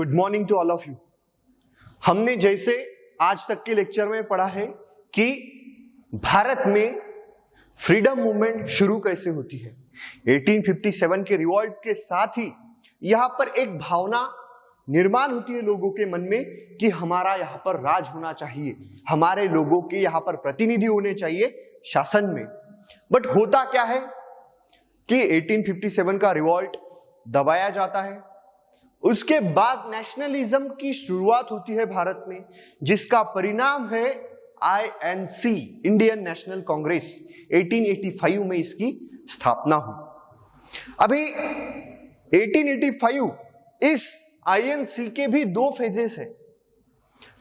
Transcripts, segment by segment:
Good morning to all of you. हमने जैसे आज तक के लेक्चर में पढ़ा है कि भारत में फ्रीडम मूवमेंट शुरू कैसे होती है। 1857 के रिवॉल्ट के साथ ही यहां पर एक भावना निर्माण होती है लोगों के मन में कि हमारा यहां पर राज होना चाहिए, हमारे लोगों के यहां पर प्रतिनिधि होने चाहिए शासन में। बट होता क्या है कि 1857 का रिवॉल्ट दबाया जाता है, उसके बाद नेशनलिज्म की शुरुआत होती है भारत में, जिसका परिणाम है INC, इंडियन नेशनल कांग्रेस। 1885 में इसकी स्थापना हुई। अभी 1885 इस INC के भी दो फेजेस है।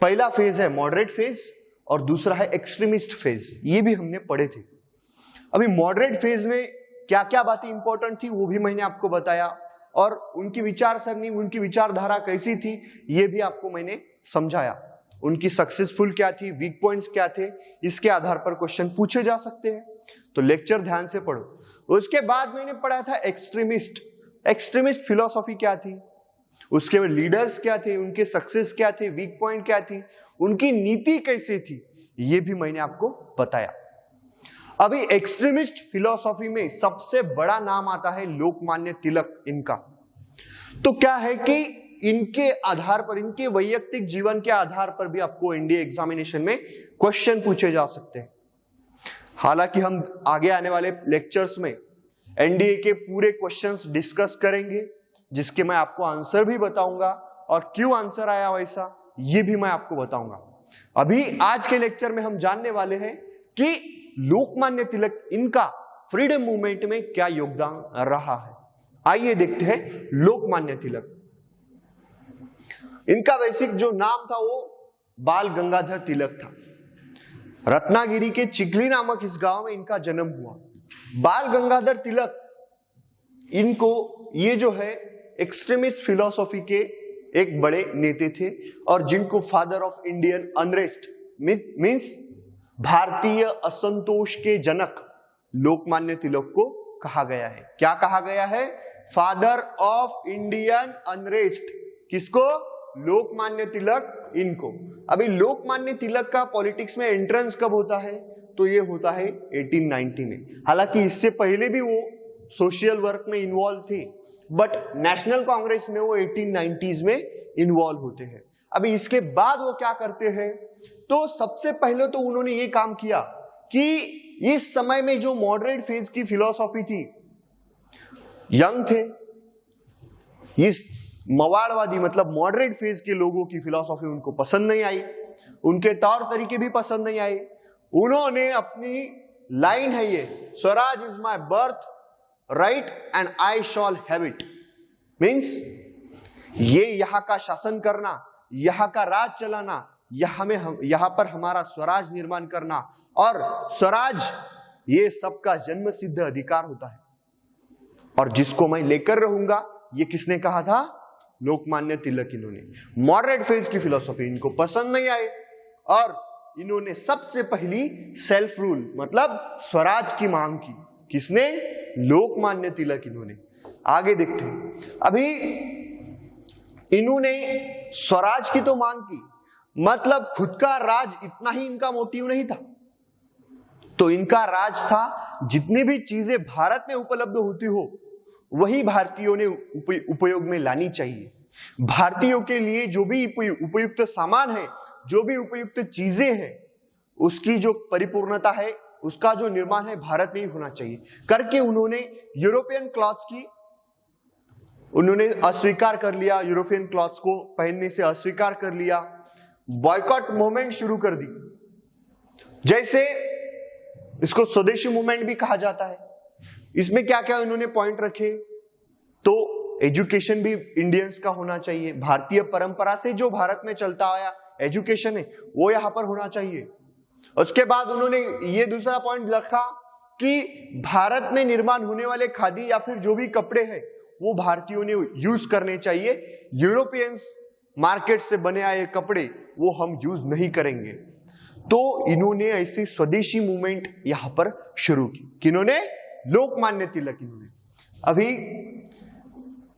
पहला फेज है मॉडरेट फेज और दूसरा है एक्सट्रीमिस्ट फेज। ये भी हमने पढ़े थे। अभी मॉडरेट फेज में क्या क्या बातें इंपॉर्टेंट थी वो भी मैंने आपको बताया, और उनकी विचारसरणी, उनकी विचारधारा कैसी थी ये भी आपको मैंने समझाया। उनकी सक्सेसफुल क्या थी, वीक पॉइंट्स क्या थे, इसके आधार पर क्वेश्चन पूछे जा सकते हैं। तो लेक्चर ध्यान से पढ़ो। उसके बाद मैंने पढ़ा था एक्सट्रीमिस्ट। एक्सट्रीमिस्ट फिलॉसफी क्या थी, उसके लीडर्स क्या थे, उनके सक्सेस क्या थे, वीक पॉइंट क्या थी, उनकी नीति कैसी थी, ये भी मैंने आपको बताया। अभी एक्सट्रीमिस्ट फिलॉसफी में सबसे बड़ा नाम आता है लोकमान्य तिलक इनका। तो क्या है कि इनके आधार पर, इनके वैयक्तिक जीवन के आधार पर भी आपको एनडीए एग्जामिनेशन में क्वेश्चन पूछे जा सकते हैं। हालांकि हम आगे आने वाले लेक्चर्स में एनडीए के पूरे क्वेश्चंस डिस्कस करेंगे, जिसके मैं आपको आंसर भी बताऊंगा और क्यों आंसर आया वैसा ये भी मैं आपको बताऊंगा। अभी आज के लेक्चर में हम जानने वाले हैं कि लोकमान्य तिलक इनका फ्रीडम मूवमेंट में क्या योगदान रहा है। आइए देखते हैं लोकमान्य तिलक। इनका वैसिक जो नाम था वो बाल गंगाधर तिलक था। रत्नागिरी के चिखली नामक इस गांव में इनका जन्म हुआ। बाल गंगाधर तिलक इनको ये जो है एक्सट्रीमिस्ट फिलॉसफी के एक बड़े नेता थे, और जिनको father of Indian unrest means भारतीय असंतोष के जनक लोकमान्य तिलक को कहा गया है। क्या कहा गया है? Father of Indian unrest. किसको? लोकमान्य तिलक इनको। अभी लोकमान्य तिलक का पॉलिटिक्स में एंट्रेंस कब होता है? तो ये होता है 1890 में। हालांकि इससे पहले भी वो सोशल वर्क में इन्वॉल्व थे, बट नेशनल कांग्रेस में वो 1890s में इन्वॉल्व होते हैं। अभी इसके बाद वो क्या करते हैं? तो सबसे पहले तो उन्होंने ये काम किया कि इस समय में जो मॉडरेट फेज की फिलॉसफी थी, यंग थे, इस मवाड़वादी मतलब मॉडरेट फेज के लोगों की फिलॉसफी उनको पसंद नहीं आई, उनके तौर तरीके भी पसंद नहीं आए। उन्होंने अपनी लाइन है ये, Swaraj is my birth right and I shawl have it, means ये यहां का शासन करना, यहां का राज चलाना, यहां पर हमारा स्वराज निर्माण करना, और स्वराज ये सबका जन्म सिद्ध अधिकार होता है, और जिसको मैं लेकर रहूंगा। ये किसने कहा था? लोकमान्य तिलक। इन्होंने मॉडरेट फेज की फिलॉसफी इनको पसंद नहीं आए, और इन्होंने सबसे पहली सेल्फ रूल मतलब स्वराज की मांग की। किसने? लोकमान्य तिलक। इन्होंने आगे देखते हैं। अभी इन्होंने स्वराज की तो मांग की, मतलब खुद का राज इतना ही इनका मोटिव नहीं था। तो इनका राज था जितनी भी चीजें भारत में उपलब्ध होती हो वही भारतीयों ने उपयोग में लानी चाहिए। भारतीयों के लिए जो भी उपयुक्त सामान है, जो भी उपयुक्त चीजें हैं, उसकी जो परिपूर्णता है, उसका जो निर्माण है भारत में ही होना चाहिए करके उन्होंने यूरोपियन क्लॉथ्स की उन्होंने अस्वीकार कर लिया। यूरोपियन क्लॉथ्स को पहनने से अस्वीकार कर लिया। बॉयकॉट मूवमेंट शुरू कर दी, जैसे इसको स्वदेशी मूवमेंट भी कहा जाता है। इसमें क्या क्या उन्होंने पॉइंट रखे? तो एजुकेशन भी इंडियंस का होना चाहिए, भारतीय परंपरा से जो भारत में चलता आया एजुकेशन है वो यहां पर होना चाहिए। उसके बाद उन्होंने ये दूसरा पॉइंट रखा कि भारत में निर्माण होने वाले खादी या फिर जो भी कपड़े हैं वो भारतीयों ने यूज करने चाहिए। यूरोपियंस मार्केट से बने आए कपड़े वो हम यूज नहीं करेंगे। तो इन्होंने ऐसी स्वदेशी मूवमेंट यहां पर शुरू की। किन्होंने? लोकमान्य तिलक। इन्होंने अभी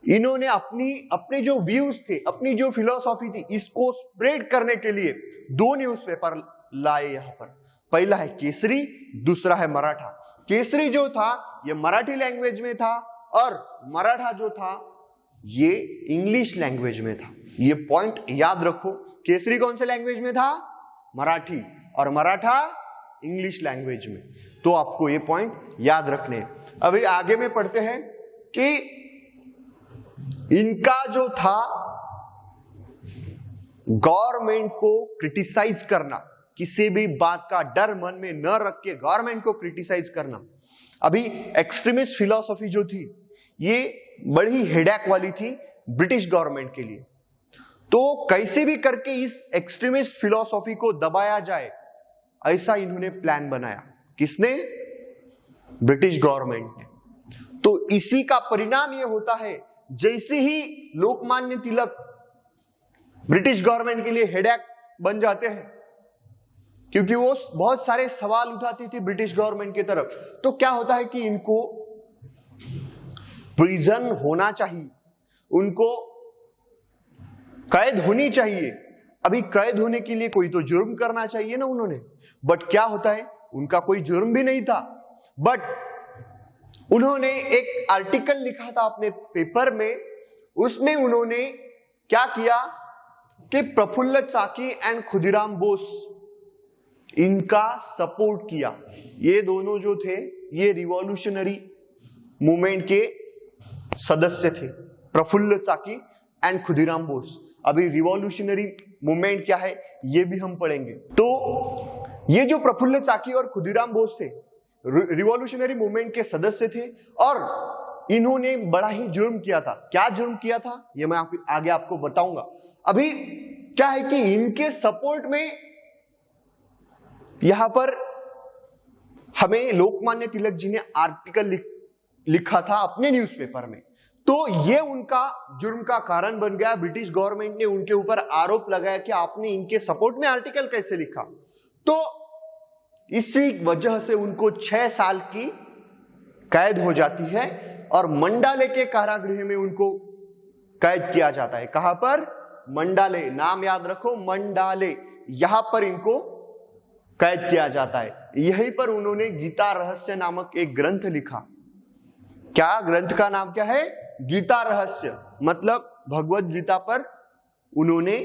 इन्होंने अपने जो व्यूज थे, अपनी जो फिलॉसफी थी, इसको स्प्रेड करने के लिए 2 न्यूज़पेपर लाए यहां पर। पहला है केसरी, दूसरा है मराठा। केसरी जो था ये मराठी लैंग्वेज में था और मराठा जो था ये इंग्लिश लैंग्वेज में था। ये पॉइंट याद रखो। केसरी कौन से लैंग्वेज में था? मराठी, और मराठा इंग्लिश लैंग्वेज में। तो आपको ये पॉइंट याद रखने हैं। अभी आगे में पढ़ते हैं कि इनका जो था गवर्नमेंट को क्रिटिसाइज करना, किसी भी बात का डर मन में न रख के गवर्नमेंट को क्रिटिसाइज करना। अभी एक्सट्रीमिस्ट फिलॉसफी जो थी ये बड़ी हेडेक वाली थी ब्रिटिश गवर्नमेंट के लिए। तो कैसे भी करके इस एक्सट्रीमिस्ट फिलॉसफी को दबाया जाए, ऐसा इन्होंने प्लान बनाया। किसने? ब्रिटिश गवर्नमेंट ने। तो इसी का परिणाम यह होता है, जैसे ही लोकमान्य तिलक ब्रिटिश गवर्नमेंट के लिए हेडेक बन जाते हैं, क्योंकि वो बहुत सारे सवाल उठाती थी ब्रिटिश गवर्नमेंट की तरफ, तो क्या होता है कि इनको प्रिजन होना चाहिए, उनको कैद होनी चाहिए। अभी कैद होने के लिए कोई तो जुर्म करना चाहिए ना उन्होंने। बट क्या होता है, उनका कोई जुर्म भी नहीं था, बट उन्होंने एक आर्टिकल लिखा था अपने पेपर में। उसमें उन्होंने क्या किया कि प्रफुल्ल चाकी एंड खुदीराम बोस, इनका सपोर्ट किया। ये दोनों जो थे ये रिवॉल्यूशनरी मूवमेंट के सदस्य थे, प्रफुल्ल चाकी एंड खुदीराम बोस। अभी रिवॉल्यूशनरी मूवमेंट क्या है ये भी हम पढ़ेंगे। तो ये जो प्रफुल्ल चाकी और खुदीराम बोस थे रिवॉल्यूशनरी मूवमेंट के सदस्य थे और इन्होंने बड़ा ही जुर्म किया था। क्या जुर्म किया था ये मैं आगे आपको बताऊंगा। अभी क्या है कि इनके सपोर्ट में यहां पर हमें लोकमान्य तिलक जी ने आर्टिकल लिखा था अपने न्यूज़पेपर में। तो ये उनका जुर्म का कारण बन गया। ब्रिटिश गवर्नमेंट ने उनके ऊपर आरोप लगाया कि आपने इनके सपोर्ट में आर्टिकल कैसे लिखा। तो इसी वजह से उनको 6 साल की कैद हो जाती है और मंडाले के कारागृह में उनको कैद किया जाता है। कहां पर? मंडाले, नाम याद रखो, मंडाले। यहां पर इनको कैद किया जाता है। यहीं पर उन्होंने गीता रहस्य नामक एक ग्रंथ लिखा। क्या ग्रंथ का नाम क्या है? गीता रहस्य। मतलब भगवत गीता पर उन्होंने,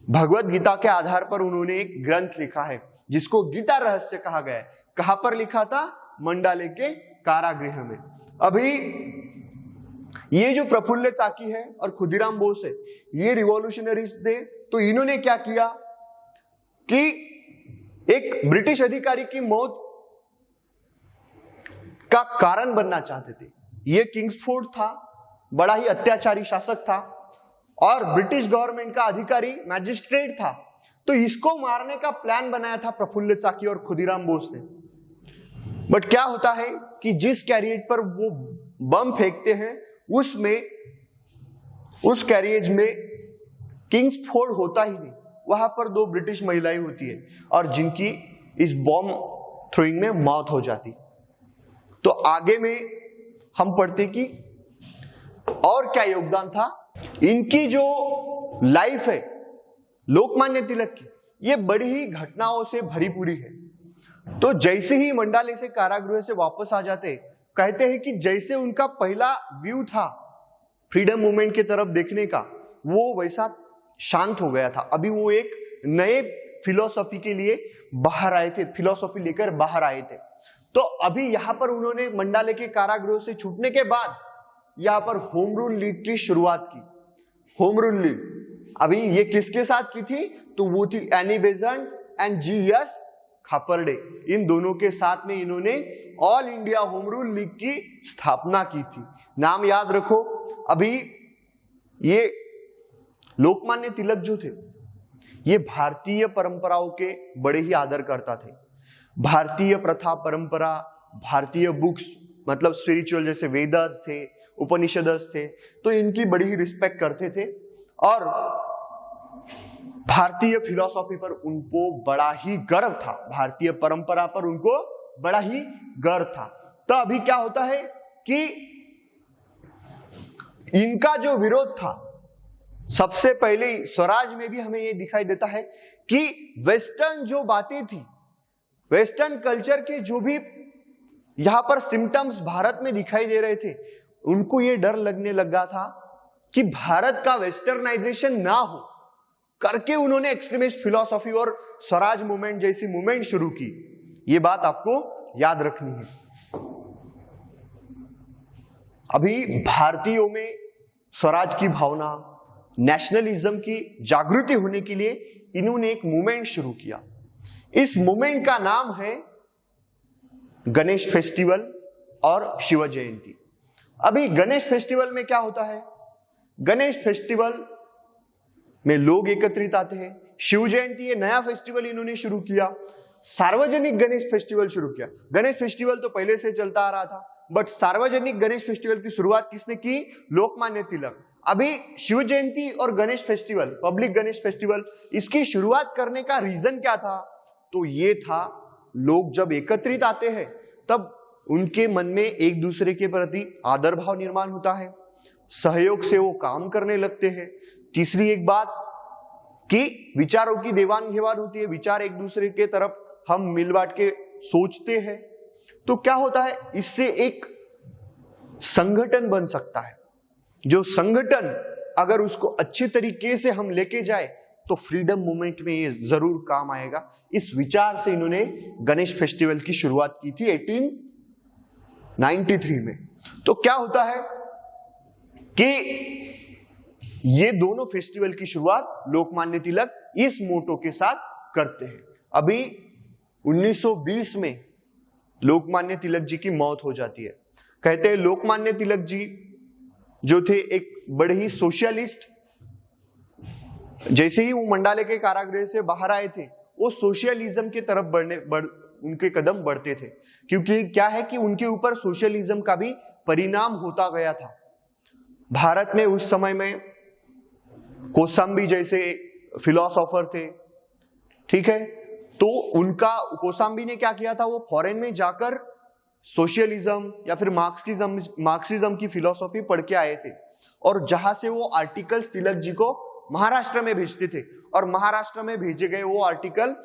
भगवत गीता के आधार पर उन्होंने एक ग्रंथ लिखा है जिसको गीता रहस्य कहा गया है। कहां पर लिखा था? मंडाले के कारागृह में। अभी ये जो प्रफुल्ल चाकी है और खुदीराम बोस है ये रिवॉल्यूशनरीज थे। तो इन्होंने क्या किया कि एक ब्रिटिश अधिकारी की मौत का कारण बनना चाहते थे। ये किंग्सफोर्ड था, बड़ा ही अत्याचारी शासक था और ब्रिटिश गवर्नमेंट का अधिकारी मैजिस्ट्रेट था। तो इसको मारने का प्लान बनाया था प्रफुल्ल चाकी और खुदीराम बोस ने। बट क्या होता है कि जिस कैरियज पर वो बम फेंकते हैं उसमें, उस कैरियज में किंग्सफोर्ड होता ही नहीं, वहां पर 2 ब्रिटिश महिलाएं होती है और जिनकी इस बॉम्ब थ्रोइंग में मौत हो जाती। तो आगे में हम पढ़ते कि और क्या योगदान था इनकी। जो लाइफ है लोकमान्य तिलक की, ये बड़ी ही घटनाओं से भरी पूरी है। तो जैसे ही मंडाले से कारागृह से वापस आ जाते, कहते हैं कि जैसे उनका पहला व्यू था फ्रीडम मूवमेंट की तरफ देखने का, वो वैसा शांत हो गया था। अभी वो एक नए फिलॉसफी के लिए बाहर आए थे, फिलॉसफी लेकर बाहर आए थे। तो अभी यहां पर उन्होंने मंडाले के कारागृह से छूटने के बाद यहां पर होम रूल लीग की शुरुआत की। होम रूल लीग अभी ये किसके साथ की थी? तो वो थी any Besant and GS. Khaparde. इन दोनों के साथ में इन्होंने all India home rule league की स्थापना की थी। नाम याद रखो। अभी ये लोकमान्य तिलक जो थे ये भारतीय परंपराओं के बड़े ही आदर करता थे। भारतीय प्रथा परंपरा, भारतीय बुक्स मतलब स्पिरिचुअल जैसे वेदास थे, उपनिषदस थे, तो इनकी बड़ी ही रिस्पेक्ट करते थे और भारतीय फिलॉसफी पर उनको बड़ा ही गर्व था, भारतीय परंपरा पर उनको बड़ा ही गर्व था। तो अभी क्या होता है कि इनका जो विरोध था, सबसे पहले स्वराज में भी हमें यह दिखाई देता है कि वेस्टर्न जो बातें थी, वेस्टर्न कल्चर के जो भी यहां पर सिम्टम्स भारत में दिखाई दे रहे थे, उनको यह डर लगने लगा था कि भारत का वेस्टर्नाइजेशन ना हो करके उन्होंने एक्सट्रीमिस्ट फिलॉसफी और स्वराज मूवमेंट जैसी मूवमेंट शुरू की। यह बात आपको याद रखनी है। अभी भारतीयों में स्वराज की भावना, नेशनलिज्म की जागृति होने के लिए इन्होंने एक मूवमेंट शुरू किया। इस मूवमेंट का नाम है गणेश फेस्टिवल और शिव जयंती। अभी गणेश फेस्टिवल में क्या होता है? गणेश फेस्टिवल में लोग एकत्रित आते हैं। शिव जयंती ये नया फेस्टिवल इन्होंने शुरू किया, सार्वजनिक गणेश फेस्टिवल शुरू किया। गणेश फेस्टिवल तो पहले से चलता आ रहा था, बट सार्वजनिक गणेश फेस्टिवल की शुरुआत किसने की? लोकमान्य तिलक। अभी शिव जयंती और Ganesh festival, public Ganesh festival, इसकी शुरुआत करने का रीजन क्या था? तो ये था, लोग जब एकत्रित आते हैं तब उनके मन में एक दूसरे के प्रति आदर भाव निर्माण होता है, सहयोग से वो काम करने लगते हैं। तीसरी एक बात कि विचारों की देवान घेवान होती है, विचार एक दूसरे के तरफ हम मिल बांट के सोचते हैं। तो क्या होता है, इससे एक संगठन बन सकता है। जो संगठन अगर उसको अच्छे तरीके से हम लेके जाए तो फ्रीडम मूवमेंट में ये जरूर काम आएगा। इस विचार से इन्होंने गणेश फेस्टिवल की शुरुआत की थी 1893 में। तो क्या होता है कि ये दोनों फेस्टिवल की शुरुआत लोकमान्य तिलक इस मोटो के साथ करते हैं। अभी 1920 में लोकमान्य तिलक जी की मौत हो जाती है। कहते हैं लोकमान्य तिलक जी जो थे एक बड़े ही सोशलिस्ट, जैसे ही वो मंडाले के कारागृह से बाहर आए थे वो सोशलिज्म की तरफ उनके कदम बढ़ते थे, क्योंकि क्या है कि उनके ऊपर सोशलिज्म का भी परिणाम होता गया था। भारत में उस समय में कोसाम्बी जैसे फिलोसोफर थे, ठीक है, तो उनका कोसाम्बी ने क्या किया था, वो फॉरेन में जाकर सोशलिज्म या फिर मार्क्सिज्म की फिलोसॉफी पढ़ के आए थे, और जहां से वो आर्टिकल्स तिलक जी को महाराष्ट्र में भेजते थे, और महाराष्ट्र में भेजे गए वो आर्टिकल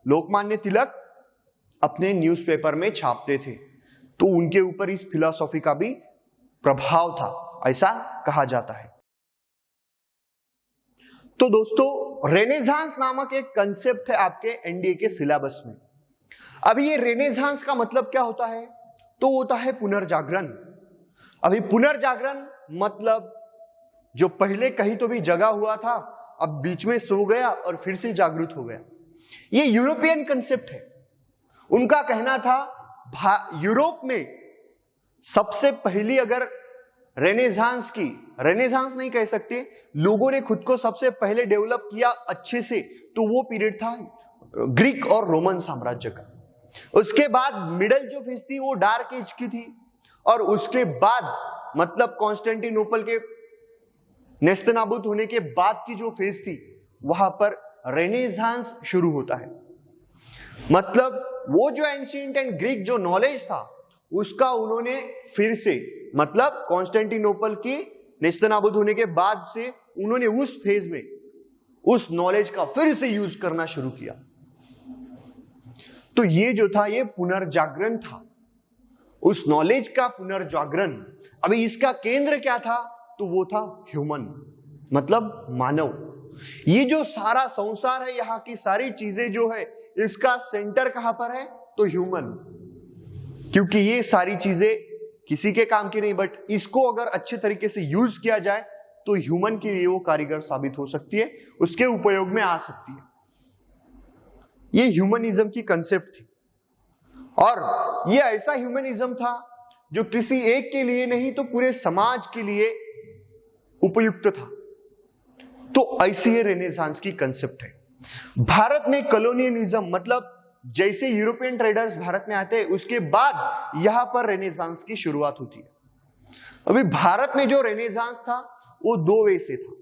लोकमान्य तिलक अपने न्यूज़पेपर में छापते थे। तो उनके ऊपर इस फिलोसॉफी का भी प्रभाव था, ऐसा कहा जाता है। तो दोस्तों, रेनेसांस नामक एक कंसेप्ट है आपके एनडीए के सिलेबस में। अभी ये रेनेसांस का मतलब क्या होता है? तो होता है पुनर्जागरण। अभी पुनर्जागरण मतलब जो पहले कहीं तो भी जगा हुआ था, अब बीच में सो गया और फिर से जागृत हो गया। ये यूरोपियन कंसेप्ट है। उनका कहना था यूरोप में सबसे पहली अगर रेनेसांस की, रेनेसांस नहीं कह सकते, लोगों ने खुद को सबसे पहले डेवलप किया अच्छे से, तो वो पीरियड था ग्रीक और रोमन साम्राज्य का। उसके बाद मिडल जो फेज थी वो डार्क एज की थी, और उसके बाद मतलब कॉन्स्टेंटिनोपल के नेस्तनाबूद होने के बाद की जो फेज थी वहां पर रेनेसांस शुरू होता है। मतलब वो जो एंशिएंट एंड ग्रीक जो नॉलेज था उसका उन्होंने फिर से, मतलब कॉन्स्टेंटिनोपल की नेस्तनाबूद होने के बाद से उन्होंने उस फेज में उस नॉलेज का फिर से यूज करना शुरू किया। तो ये जो था ये पुनर्जागरण था, उस नॉलेज का पुनर्जागरण। अभी इसका केंद्र क्या था? तो वो था ह्यूमन, मतलब मानव। ये जो सारा संसार है, यहाँ की सारी चीजें जो है, इसका सेंटर कहां पर है? तो ह्यूमन। क्योंकि ये सारी चीजें किसी के काम की नहीं, बट इसको अगर अच्छे तरीके से यूज किया जाए तो ह्यूमन के लिए वो कारीगर साबित हो सकती है, उसके उपयोग में आ सकती है। ये ह्यूमनिज्म की कंसेप्ट थी, और ये ऐसा ह्यूमनिज्म था जो किसी एक के लिए नहीं तो पूरे समाज के लिए उपयुक्त था। तो ऐसी ये रेनेसांस की कंसेप्ट है। भारत में कॉलोनियलिज्म, मतलब जैसे यूरोपियन ट्रेडर्स भारत में आते हैं उसके बाद यहां पर रेनेसांस की शुरुआत होती है। अभी भारत में जो रेनेसांस था वो दो वे से था।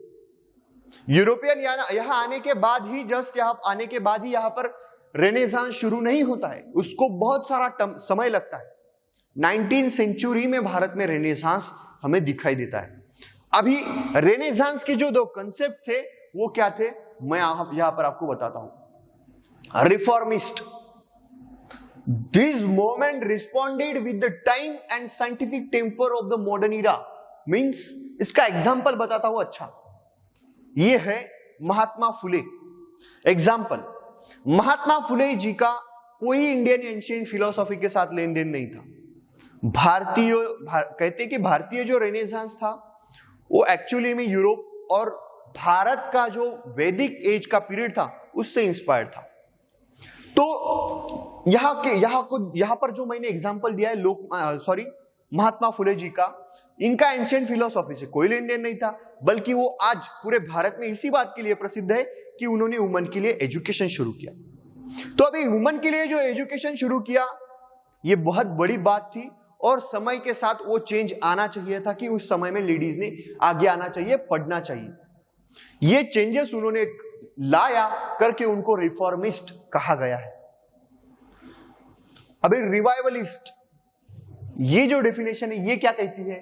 यूरोपियन यहां आने के बाद ही, जस्ट यहां आने के बाद ही यहां पर रेनेसांस शुरू नहीं होता है, उसको बहुत सारा समय लगता है। 19वीं सेंचुरी में भारत में रेनेसांस हमें दिखाई देता है। अभी रेनेसांस के जो दो कंसेप्ट थे वो क्या थे, मैं यहां पर आपको बताता हूं। Reformist, this moment responded with the time and scientific temper of the modern era. Means इसका एग्जांपल बताता हूं। अच्छा, ये है महात्मा फुले। एग्जांपल, महात्मा फुले जी का कोई इंडियन एंशिएंट फिलोसॉफी के साथ लेन देन नहीं था। कहते कि भारतीय जो रेनेसांस था वो एक्चुअली में यूरोप और भारत का जो वैदिक एज का पीरियड था उससे इंस्पायर्ड था। तो यहां पर जो मैंने एग्जांपल दिया है महात्मा फुले जी का, इनका एंशिएंट फिलोसॉफी से कोई लेन देन नहीं था, बल्कि वो आज पूरे भारत में इसी बात के लिए प्रसिद्ध है कि उन्होंने वुमन के लिए एजुकेशन शुरू किया। तो अभी वुमन के लिए जो एजुकेशन शुरू किया ये बहुत बड़ी बात थी, और समय के साथ वो चेंज आना चाहिए था कि उस समय में लेडीज ने आगे आना चाहिए, पढ़ना चाहिए। ये चेंजेस उन्होंने लाया करके उनको रिफॉर्मिस्ट कहा गया है। अभी रिवाइवलिस्ट, ये जो डेफिनेशन है ये क्या कहती है?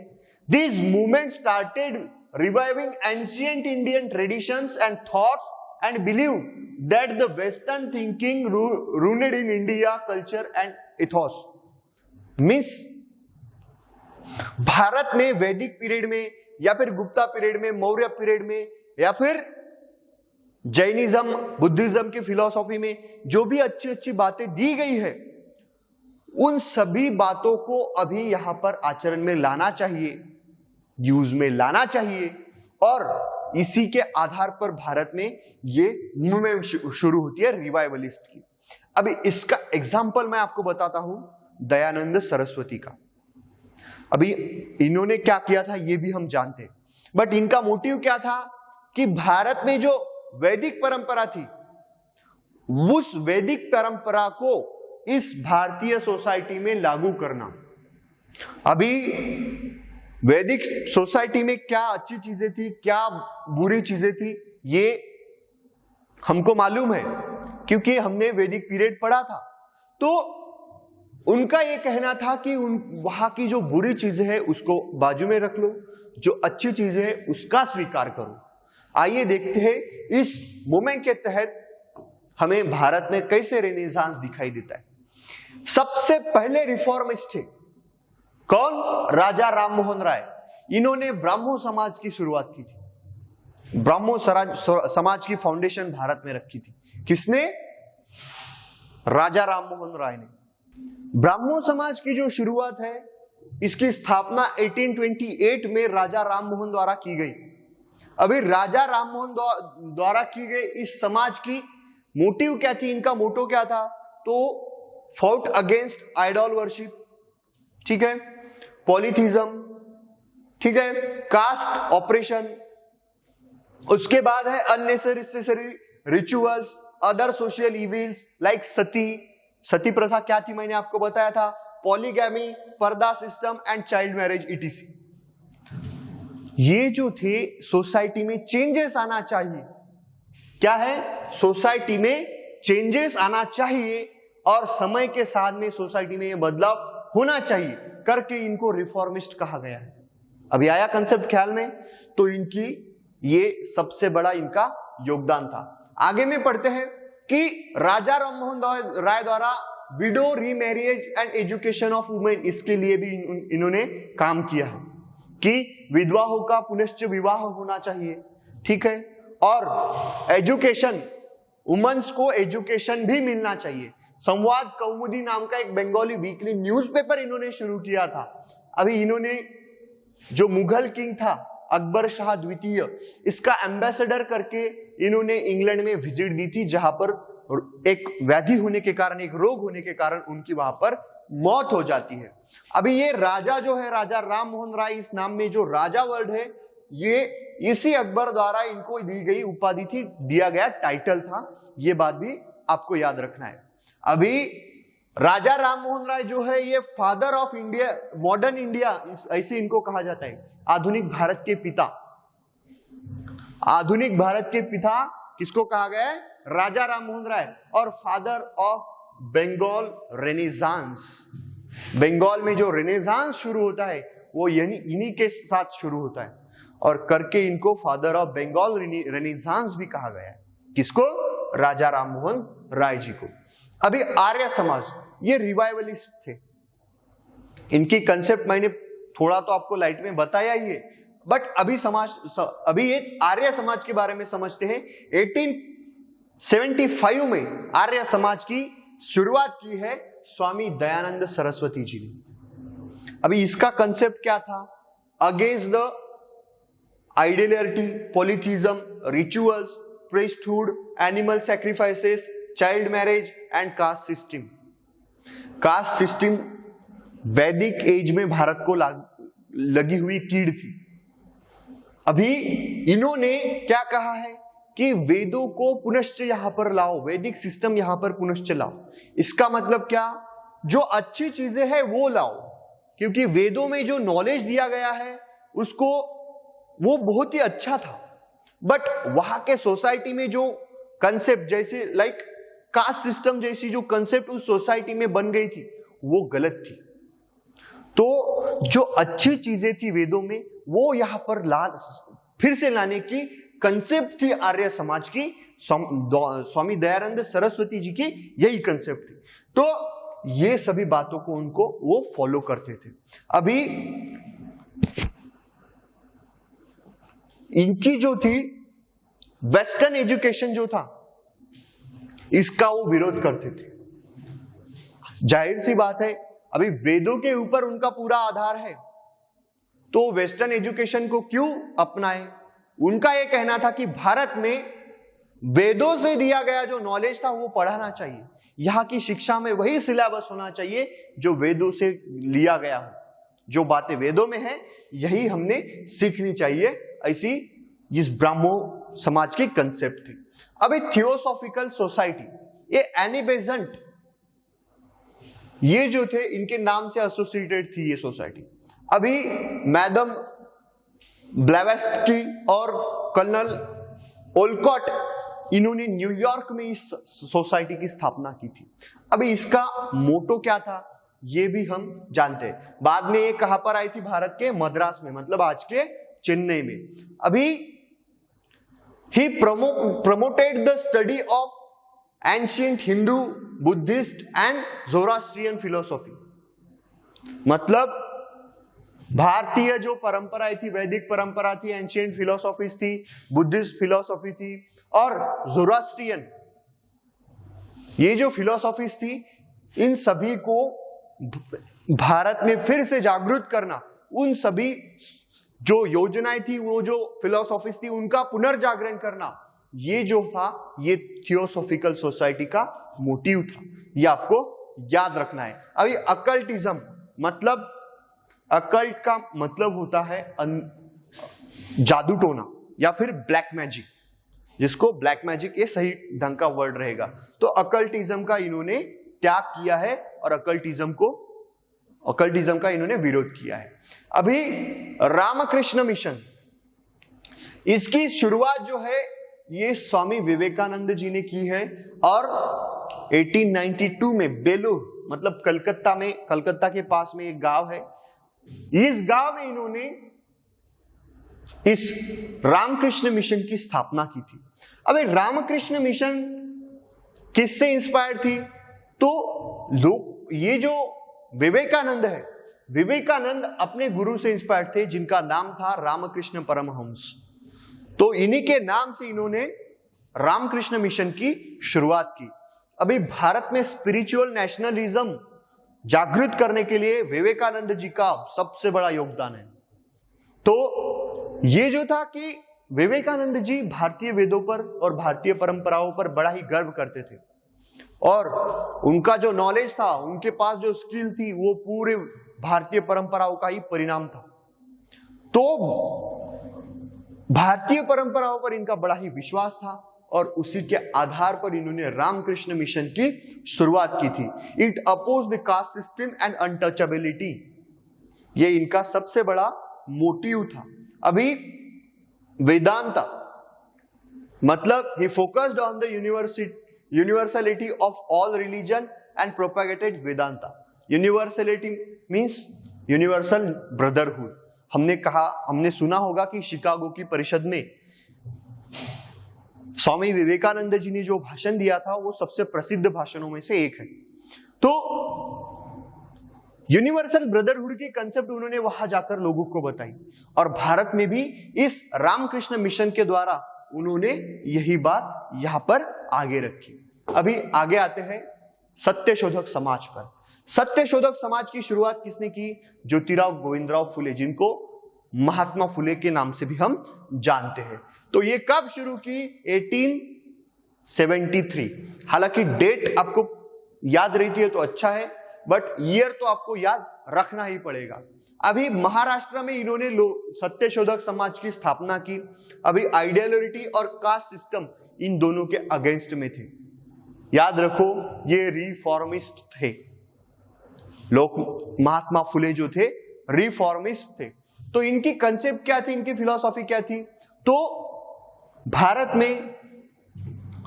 This movement started reviving ancient Indian traditions and thoughts and believe that the western thinking rooted in India culture and ethos. Means Bharat में वैदिक पीरियड में या फिर गुप्ता पीरियड में, मौर्य पीरियड में, या फिर जैनिज्म बुद्धिज्म की फिलॉसफी में जो भी अच्छी अच्छी बातें दी गई है, उन सभी बातों को अभी यहां पर आचरण में लाना चाहिए, यूज में लाना चाहिए, और इसी के आधार पर भारत में ये मूवमेंट शुरू होती है रिवाइवलिस्ट की। अभी इसका एग्जाम्पल मैं आपको बताता हूं दयानंद सरस्वती का। अभी इन्होंने क्या किया था ये भी हम जानते हैं, बट इनका मोटिव क्या था कि भारत में जो वैदिक परंपरा थी उस वैदिक परंपरा को इस भारतीय सोसाइटी में लागू करना। अभी वैदिक सोसाइटी में क्या अच्छी चीजें थी, क्या बुरी चीजें थी, ये हमको मालूम है क्योंकि हमने वैदिक पीरियड पढ़ा था। तो उनका ये कहना था कि वहां की जो बुरी चीजें हैं उसको बाजू में रख लो, जो अच्छी चीजें हैं उसका स्वीकार करो। आइए देखते हैं इस मूवमेंट के तहत हमें भारत में कैसे रेनेसांस दिखाई देता है। सबसे पहले रिफॉर्मिस्ट थे कौन? राजा राम मोहन राय। इन्होंने ब्राह्मो समाज की शुरुआत की थी। ब्राह्मो समाज की फाउंडेशन भारत में रखी थी। किसने? राजा राम मोहन राय ने। ब्राह्मो समाज की जो शुरुआत है इसकी स्थापना 1828 में राजा राम मोहन द्वारा की गई। अभी राजा राम मोहन द्वारा की गई इस समाज की मोटिव क्या थी, इनका मोटो क्या था? तो फाउट अगेंस्ट आइडॉल वर्शिप, ठीक है, पॉलीथिज्म, ठीक है, कास्ट ऑपरेशन, उसके बाद है unnecessary rituals, other social evils like sati प्रथा क्या थी मैंने आपको बताया था, polygamy, purdah system and child marriage etc. ये जो थे सोसाइटी में चेंजेस आना चाहिए। क्या है? सोसाइटी में चेंजेस आना चाहिए और समय के साथ में सोसाइटी में ये बदलाव होना चाहिए करके इनको रिफॉर्मिस्ट कहा गया है। अभी आया कंसेप्ट ख्याल में? तो इनकी ये सबसे बड़ा इनका योगदान था। आगे में पढ़ते हैं कि राजा राम मोहन राय द्वारा window remarriage and education of women, इसके लिए भी इन्होंने काम किया है कि विधवाओं का पुनश्च विवाह होना चाहिए, ठीक है, और एजुकेशन, वुमेन्स को एजुकेशन भी मिलना चाहिए। संवाद कौमुदी नाम का एक बंगाली वीकली न्यूज़पेपर इन्होंने शुरू किया था। अभी इन्होंने जो मुगल किंग था अकबर शाह द्वितीय, इसका एम्बेसडर करके इन्होंने इंग्लैंड में विजिट दी थी, जहां पर एक व्याधि होने के कारण, एक रोग होने के कारण उनकी वहां पर मौत हो जाती है। अभी ये राजा जो है, राजा राम मोहन राय, इस नाम में जो राजा वर्ड है ये इसी अकबर द्वारा इनको दी गई उपाधि थी, दिया गया टाइटल था। ये बात भी आपको याद रखना है। अभी राजा राम मोहन राय जो है ये father of India, modern India ऐसे इनको कहा जाता है, आधुनिक भारत के पिता। आधुनिक भारत के पिता किसको कहा गया है? राजा राम मोहन राय। और father of Bengal renaissance, Bengal में जो रेनेसांस शुरू होता है वो इन्हीं के साथ शुरू होता है। और करके इनको फादर ऑफ बंगाल रेनेसांस भी कहा गया है। किसको? राजा राममोहन राय जी को। अभी आर्य समाज, ये रिवाइवलिस्ट थे। इनकी कंसेप्ट मैंने थोड़ा तो आपको लाइट में बताया ही है, बट अभी ये आर्य समाज के बारे में समझते हैं। 1875 में आर्य समाज की शुरुआत की है स्वामी दयानंद सरस्वती जी ने। अभी इसका कंसेप्ट क्या था? Against the ideality, polytheism, rituals, priesthood, animal sacrifices, child marriage and caste system. Caste system Vedic age में भारत को लगी हुई कीड़ थी। अभी इन्होंने क्या कहा है कि वेदों को पुनश्च यहां पर लाओ, वैदिक सिस्टम यहां पर पुनश्च लाओ। इसका मतलब क्या? जो अच्छी चीजें हैं वो लाओ, क्योंकि वेदों में जो नॉलेज दिया गया है उसको वो बहुत ही अच्छा था, बट वहां के सोसाइटी में जो कंसेप्ट जैसे लाइक कास्ट सिस्टम जैसी जो कंसेप्ट उस सोसाइटी में बन गई थी वो गलत थी। तो जो अच्छी चीजें थी वेदों में वो यहां पर फिर से लाने की कंसेप्ट थी आर्य समाज की। स्वामी दयानंद सरस्वती जी की यही कंसेप्ट थी। तो ये सभी बातों को उनको वो फॉलो करते थे। अभी इनकी जो थी वेस्टर्न एजुकेशन जो था इसका वो विरोध करते थे। जाहिर सी बात है, अभी वेदों के ऊपर उनका पूरा आधार है, तो वेस्टर्न एजुकेशन को क्यों अपनाए? उनका यह कहना था कि भारत में वेदों से दिया गया जो नॉलेज था वो पढ़ाना चाहिए। यहां की शिक्षा में वही सिलेबस होना चाहिए जो वेदों से लिया गया हो। जो बातें वेदों में है यही हमने सीखनी चाहिए, ऐसी इस ब्राह्मो समाज की कंसेप्ट थी। अब थियोसॉफिकल सोसाइटी, ये एनी बेसेंट, ये जो थे इनके नाम से एसोसिएटेड थी ये सोसाइटी। अभी मैडम ब्लेवेस्की और कर्नल ओलकॉट, इन्होंने न्यूयॉर्क में इस सोसाइटी की स्थापना की थी। अभी इसका मोटो क्या था ये भी हम जानते हैं। बाद में ये कहां पर आई थी? भारत के मद्रास में, मतलब आज के चेन्नई में। अभी he promoted the study of ancient Hindu, Buddhist and Zoroastrian philosophy। मतलब भारतीय जो परंपराएं थी, वैदिक परंपरा थी, एंशियंट फिलोसॉफीज थी, बुद्धिस्ट फिलोसॉफी थी और जोरास्ट्रियन, ये जो फिलोसॉफीज थी, इन सभी को भारत में फिर से जागृत करना, उन सभी जो योजनाएं थी, वो जो फिलोसॉफीज थी, उनका पुनर्जागरण करना, ये जो था ये थियोसॉफिकल सोसाइटी का मोटिव था। ये आपको याद रखना है। अभी अकल्टिज्म, मतलब अकल्ट का मतलब होता है जादू टोना या फिर ब्लैक मैजिक, जिसको ब्लैक मैजिक ये सही ढंग का वर्ड रहेगा। तो अकल्टिज्म का इन्होंने त्याग किया है और अकल्टिज्म का इन्होंने विरोध किया है। अभी रामकृष्ण मिशन, इसकी शुरुआत जो है ये स्वामी विवेकानंद जी ने की है और 1892 में बेलूर, मतलब कलकत्ता के पास में एक गांव है, इस गांव में इन्होंने इस रामकृष्ण मिशन की स्थापना की थी। अब रामकृष्ण मिशन किससे इंस्पायर्ड थी? तो लोग, ये जो विवेकानंद है, विवेकानंद अपने गुरु से इंस्पायर्ड थे जिनका नाम था रामकृष्ण परमहंस। तो इन्हीं के नाम से इन्होंने रामकृष्ण मिशन की शुरुआत की। अभी भारत में स्पिरिचुअल नेशनलिज्म जागृत करने के लिए विवेकानंद जी का सबसे बड़ा योगदान है। तो ये जो था कि विवेकानंद जी भारतीय वेदों पर और भारतीय परंपराओं पर बड़ा ही गर्व करते थे और उनका जो नॉलेज था, उनके पास जो स्किल थी, वो पूरे भारतीय परंपराओं का ही परिणाम था। तो भारतीय परंपराओं पर इनका बड़ा ही विश्वास था और उसी के आधार पर इन्होंने रामकृष्ण मिशन की शुरुआत की थी। It oppose the caste system and untouchability, ये इनका सबसे बड़ा मोटिव था। अभी वेदांता, मतलब ही focused on the universality of all religion and propagated Vedanta. Universality means universal brotherhood, हमने सुना होगा कि शिकागो की परिषद में स्वामी विवेकानंद जी ने जो भाषण दिया था वो सबसे प्रसिद्ध भाषणों में से एक है। तो यूनिवर्सल ब्रदरहुड की कंसेप्ट उन्होंने वहां जाकर लोगों को बताई और भारत में भी इस रामकृष्ण मिशन के द्वारा उन्होंने यही बात यहां पर आगे रखी। अभी आगे आते हैं सत्यशोधक समाज पर। सत्यशोधक समाज की शुरुआत किसने की? ज्योतिराव गोविंदराव फुले, जिनको महात्मा फुले के नाम से भी हम जानते हैं। तो ये कब शुरू की? 1873। हालांकि डेट आपको याद रहती है तो अच्छा है, बट ईयर तो आपको याद रखना ही पड़ेगा। अभी महाराष्ट्र में इन्होंने सत्यशोधक समाज की स्थापना की। अभी आइडियोलॉजी और कास्ट सिस्टम इन दोनों के अगेंस्ट में थे। याद रखो, ये रिफॉर्मिस्ट थे लोग। महात्मा फुले जो थे रिफॉर्मिस्ट थे। तो इनकी कंसेप्ट क्या थी, इनकी फिलॉसफी क्या थी? तो भारत में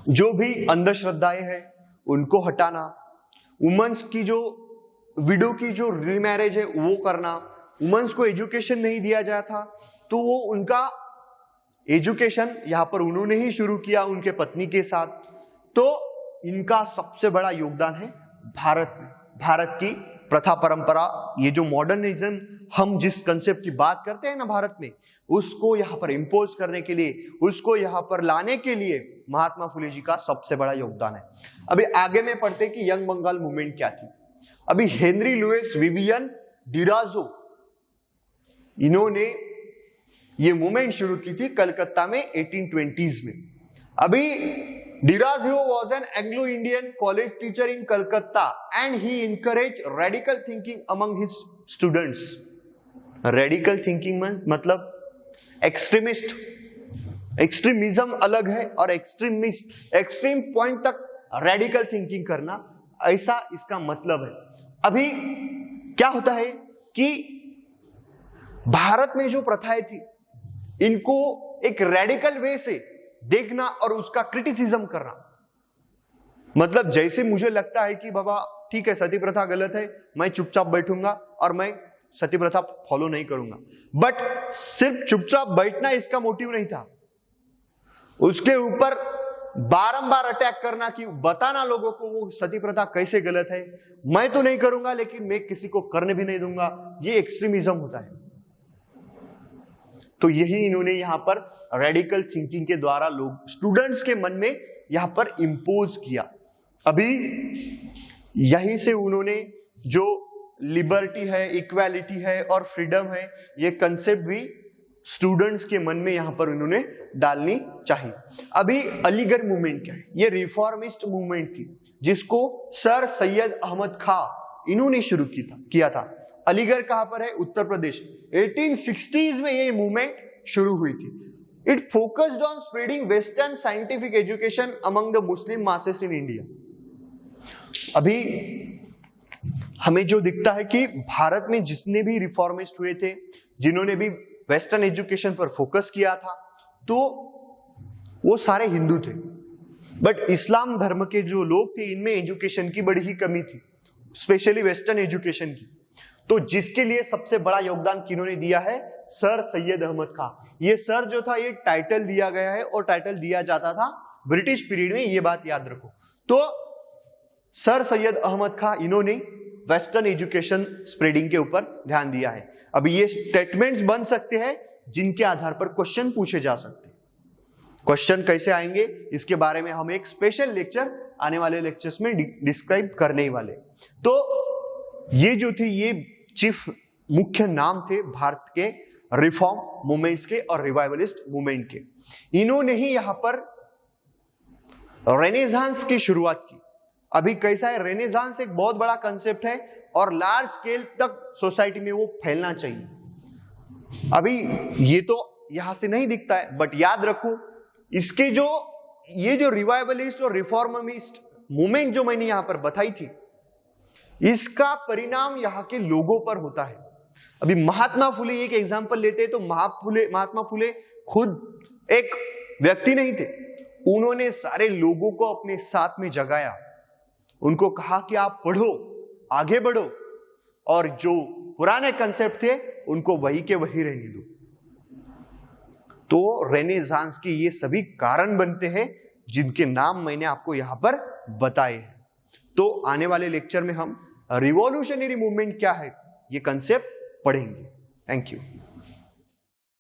जो भी अंधश्रद्धाएं हैं उनको हटाना, वुमेन्स की जो विडो की जो रीमैरिज है वो करना, वुमेन्स को एजुकेशन नहीं दिया जाता था तो वो उनका एजुकेशन यहां पर उन्होंने ही शुरू किया उनके पत्नी के साथ। तो इनका सबसे बड़ा योगदान है भारत में, भारत की प्रथा परंपरा, ये जो मॉडर्निज्म हम जिस कंसेप्ट की बात करते हैं ना भारत में, उसको यहां पर इंपोज करने के लिए, उसको यहां पर लाने के लिए महात्मा फुले जी का सबसे बड़ा योगदान है। अभी आगे में पढ़ते कि यंग बंगाल मूवमेंट क्या थी। अभी हेनरी लुइस विवियन डिराजो, इन्होंने ये मूवमेंट शुरू की थी कलकत्ता में 1820s में। अभी डिराजो was an Anglo-Indian college teacher in Calcutta and he encouraged radical thinking among his students. Radical thinking मतलब एक्सट्रीमिस्ट, एक्सट्रीमिज्म अलग है और एक्सट्रीम पॉइंट तक रेडिकल थिंकिंग करना, ऐसा इसका मतलब है। अभी क्या होता है कि भारत में जो प्रथाएं थी इनको एक रेडिकल वे से देखना और उसका क्रिटिसिज्म करना। मतलब जैसे मुझे लगता है कि बाबा ठीक है सती प्रथा गलत है, मैं चुपचाप बैठूंगा और मैं सती प्रथा फॉलो नहीं करूंगा, बट सिर्फ चुपचाप बैठना इसका मोटिव नहीं था। उसके ऊपर बारंबार अटैक करना कि बताना लोगों को वो सती प्रथा कैसे गलत है। मैं तो नहीं करूंगा लेकिन मैं किसी को करने भी नहीं दूंगा, ये एक्सट्रीमिज्म होता है। तो यही इन्होंने यहां पर रेडिकल थिंकिंग के द्वारा लोग स्टूडेंट्स के मन में यहां पर इंपोज किया। अभी यहीं से उन्होंने जो लिबर्टी है, इक्वालिटी है और फ्रीडम है, ये कंसेप्ट भी स्टूडेंट्स के मन में यहां पर उन्होंने डालनी चाहिए। अभी अलीगढ़ मूवमेंट क्या है? ये रिफॉर्मिस्ट मूवमेंट थी जिसको सर सैयद अहमद खां इन्होंने शुरू किया था। अलीगढ़ कहां पर है? उत्तर प्रदेश। 1860s में ये मूवमेंट शुरू हुई थी। It focused on spreading western scientific education among the Muslim masses in India. अभी हमें जो दिखता है कि भारत में जितने भी रिफॉर्मिस्ट हुए थे, जिन्होंने भी वेस्टर्न एजुकेशन पर फोकस किया था, तो वो सारे हिंदू थे। बट इस्लाम धर्म के जो लोग थे इनमें एजुकेशन की बड़ी ही कमी थी, स्पेशली वेस्टर्न एजुकेशन की। तो जिसके लिए सबसे बड़ा योगदान किन्होंने दिया है? सर सैयद अहमद खां। ये सर जो था ये टाइटल दिया गया है और टाइटल दिया जाता था ब्रिटिश पीरियड में, ये बात याद रखो। तो सर सैयद अहमद खां इन्होंने वेस्टर्न एजुकेशन स्प्रेडिंग के ऊपर ध्यान दिया है। अभी ये स्टेटमेंट्स बन सकते हैं जिनके आधार पर क्वेश्चन पूछे जा सकते हैं। क्वेश्चन कैसे आएंगे इसके बारे में हम एक स्पेशल लेक्चर आने वाले लेक्चर्स में डिस्क्राइब करने ही वाले। तो ये जो थे ये चीफ मुख्य नाम थे भारत के रिफॉर्म मूवमेंट्स के और रिवाइवलिस्ट मूवमेंट के। इन्होंने ही यहां पर रेनेसांस की शुरुआत की। अभी कैसा है, रेनेसांस एक बहुत बड़ा कंसेप्ट है और लार्ज स्केल तक सोसाइटी में वो फैलना चाहिए। अभी ये तो यहां से नहीं दिखता है, बट याद रखो इसके जो ये जो रिवाइवलिस्ट और रिफॉर्मिस्ट मूवमेंट जो मैंने यहां पर बताई थी, इसका परिणाम यहां के लोगों पर होता है। अभी महात्मा फुले एक एग्जांपल लेते हैं तो महात्मा फुले खुद एक व्यक्ति नहीं थे, उन्होंने सारे लोगों को अपने साथ में जगाया। उनको कहा कि आप पढ़ो, आगे बढ़ो, और जो पुराने कंसेप्ट थे उनको वही के वही रहने दो। तो रेनेसांस के ये सभी कारण बनते हैं जिनके नाम मैंने आपको यहां पर बताए हैं। तो आने वाले लेक्चर में हम रिवॉल्यूशनरी मूवमेंट क्या है ये कंसेप्ट पढ़ेंगे। Thank you.